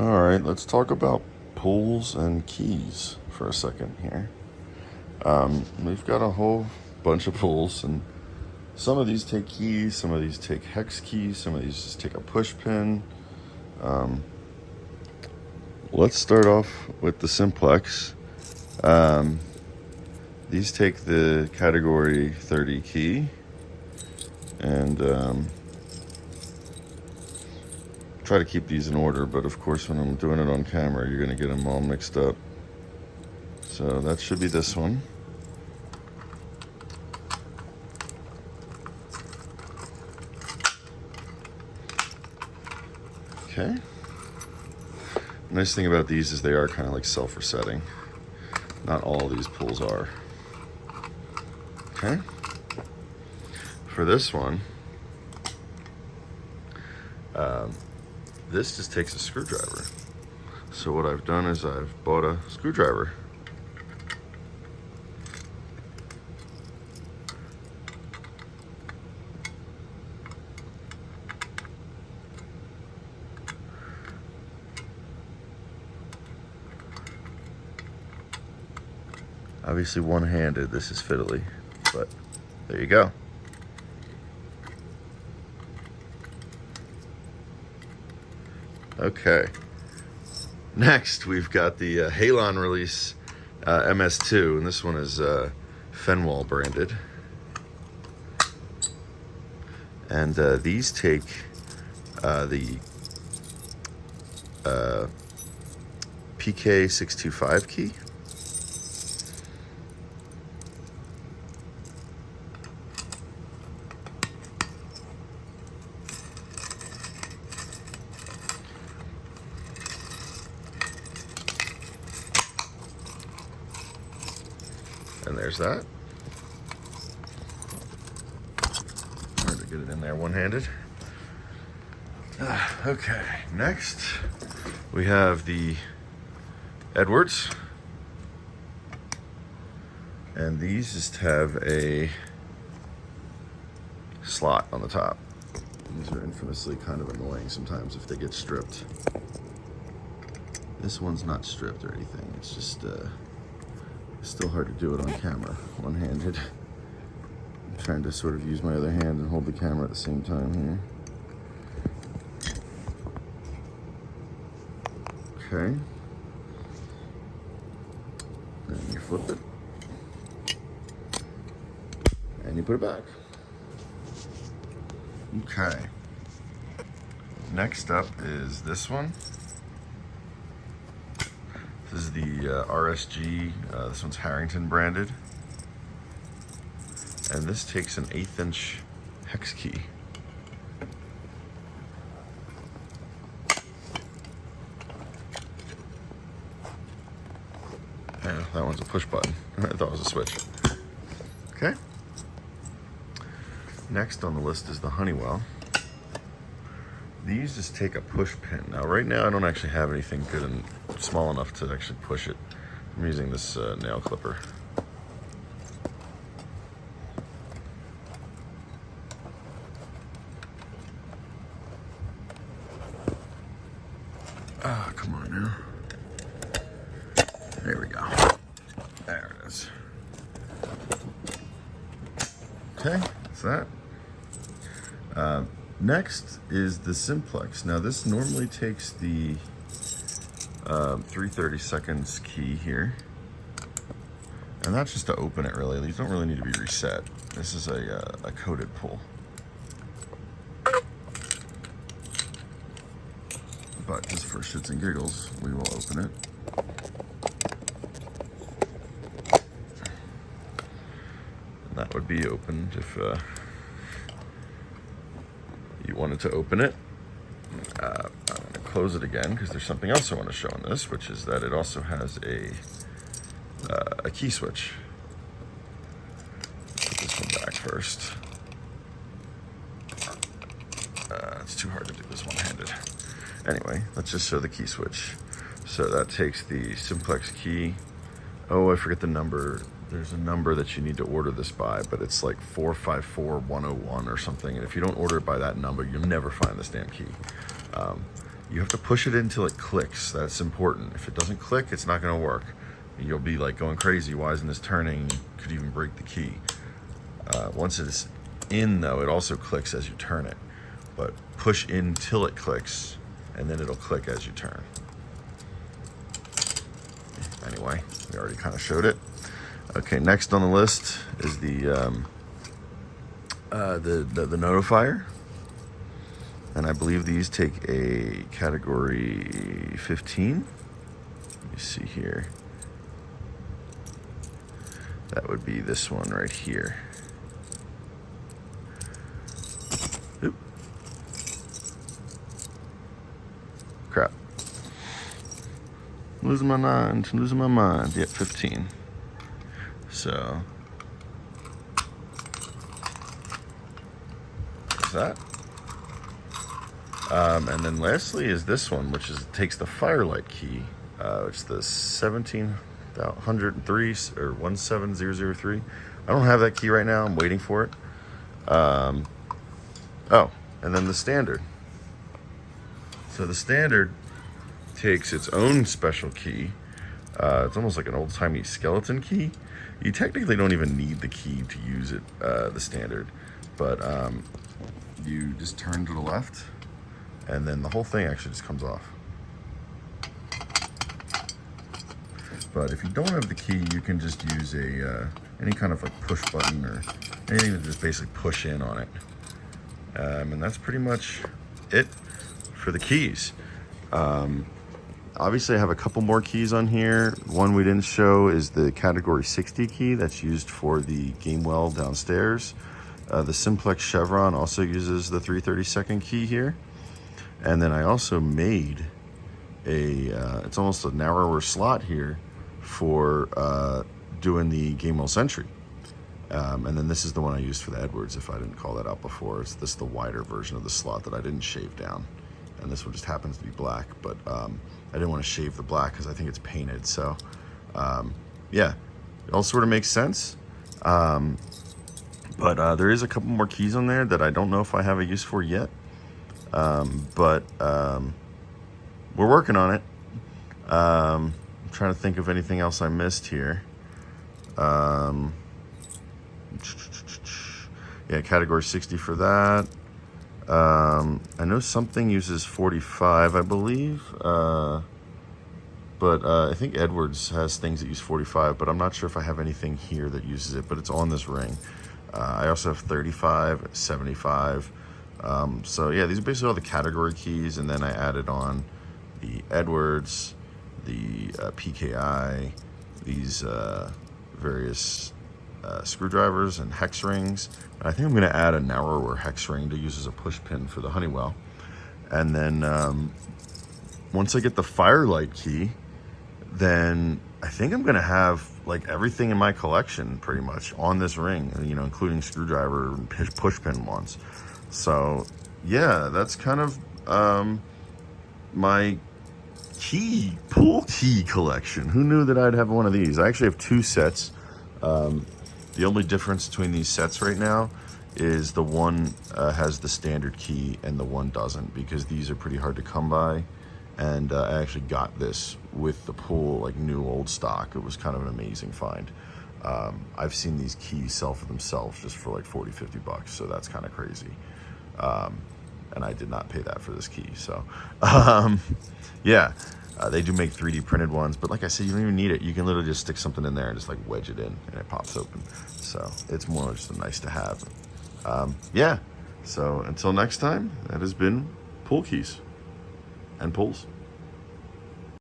All right, let's talk about pulls and keys for a second here. We've got a whole bunch of pulls, and some of these take keys, some of these take hex keys, some of these just take a push pin. Let's start off with the Simplex. These take the category 30 key, and try to keep these in order, but of course when I'm doing it on camera you're going to get them all mixed up. So that should be this one. Okay. The nice thing about these is they are kind of like self-resetting. Not all of these pulls are. Okay. For this one, this just takes a screwdriver. So what I've done is I've bought a screwdriver. Obviously one-handed, this is fiddly, but there you go. Okay, next we've got the Halon release MS2, and this one is Fenwal branded. And these take the PK625 key. And there's that. Hard to get it in there one-handed. Okay, next we have the Edwards. And these just have a slot on the top. These are infamously kind of annoying sometimes if they get stripped. This one's not stripped or anything, it's just still hard to do it on camera, one-handed. I'm trying to sort of use my other hand and hold the camera at the same time here. Okay. And you flip it. And you put it back. Okay. Next up is this one. This is the RSG, this one's Harrington branded. And this takes an 1/8 inch hex key. Yeah, that one's a push button. I thought it was a switch. Okay. Next on the list is the Honeywell. These just take a push pin. Now right now I don't actually have anything good and small enough to actually push it. I'm using this nail clipper. Ah, come on now. There we go. There it is. Okay, that's that. Next is the Simplex. Now this normally takes the 3/30 seconds key here. And that's just to open it really. These don't really need to be reset. This is a coded pull. But just for shits and giggles, we will open it. And that would be opened if you wanted to open it. I'm going to close it again because there's something else I want to show in this, which is that it also has a key switch. Put this one back first. It's too hard to do this one-handed. Anyway, let's just show the key switch. So that takes the Simplex key. Oh, I forget the number. There's a number that you need to order this by, but it's like 454101 or something. And if you don't order it by that number, you'll never find this damn key. you have to push it until it clicks. That's important. If it doesn't click, it's not going to work. You'll be like going crazy. Why isn't this turning? You could even break the key. Once it's in, though, it also clicks as you turn it. But push in till it clicks, and then it'll click as you turn. Anyway, we already kind of showed it. Okay, next on the list is the Notifier. And I believe these take a category 15. Let me see here. That would be this one right here. Oop. Crap. Losing my mind. Yep, 15. So, there's that. And then lastly is this one, which takes the Firelite key, which is the 1703 or 17003. I don't have that key right now. I'm waiting for it. Oh, and then the standard. So the standard takes its own special key. It's almost like an old-timey skeleton key. You technically don't even need the key to use it, the standard, but you just turn to the left, and then the whole thing actually just comes off. But if you don't have the key, you can just use any kind of like push button or anything to just basically push in on it. And that's pretty much it for the keys. Obviously I have a couple more keys on here. One we didn't show is the category 60 key that's used for the Gamewell downstairs. The Simplex Chevron also uses the 332nd key here. And then I also made it's almost a narrower slot here for doing the Gamewell Sentry. And then this is the one I used for the Edwards, if I didn't call that out before. It's the wider version of the slot that I didn't shave down. And this one just happens to be black, but I didn't want to shave the black because I think it's painted. So yeah, it all sort of makes sense. But there is a couple more keys on there that I don't know if I have a use for yet. But we're working on it. I'm trying to think of anything else I missed here. Yeah, category 60 for that. I know something uses 45, I believe. But I think Edwards has things that use 45, but I'm not sure if I have anything here that uses it, but it's on this ring. I also have 35, 75. So yeah, these are basically all the category keys, and then I added on the Edwards, the PKI, these various screwdrivers and hex rings. And I think I'm going to add a narrower hex ring to use as a push pin for the Honeywell. And then once I get the Firelite key, then I think I'm going to have like everything in my collection pretty much on this ring, you know, including screwdriver and push pin ones. So yeah, that's kind of my pool key collection. Who knew that I'd have one of these? I actually have two sets. The only difference between these sets right now is the one has the standard key and the one doesn't, because these are pretty hard to come by. And I actually got this with the pool, like new old stock. It was kind of an amazing find. I've seen these keys sell for themselves just for like 40, 50 bucks. So that's kind of crazy. And I did not pay that for this key. So yeah, they do make 3D printed ones, but like I said, you don't even need it. You can literally just stick something in there and just like wedge it in and it pops open. So it's more just a nice to have. Yeah. So until next time, that has been Pool Keys and Pulls.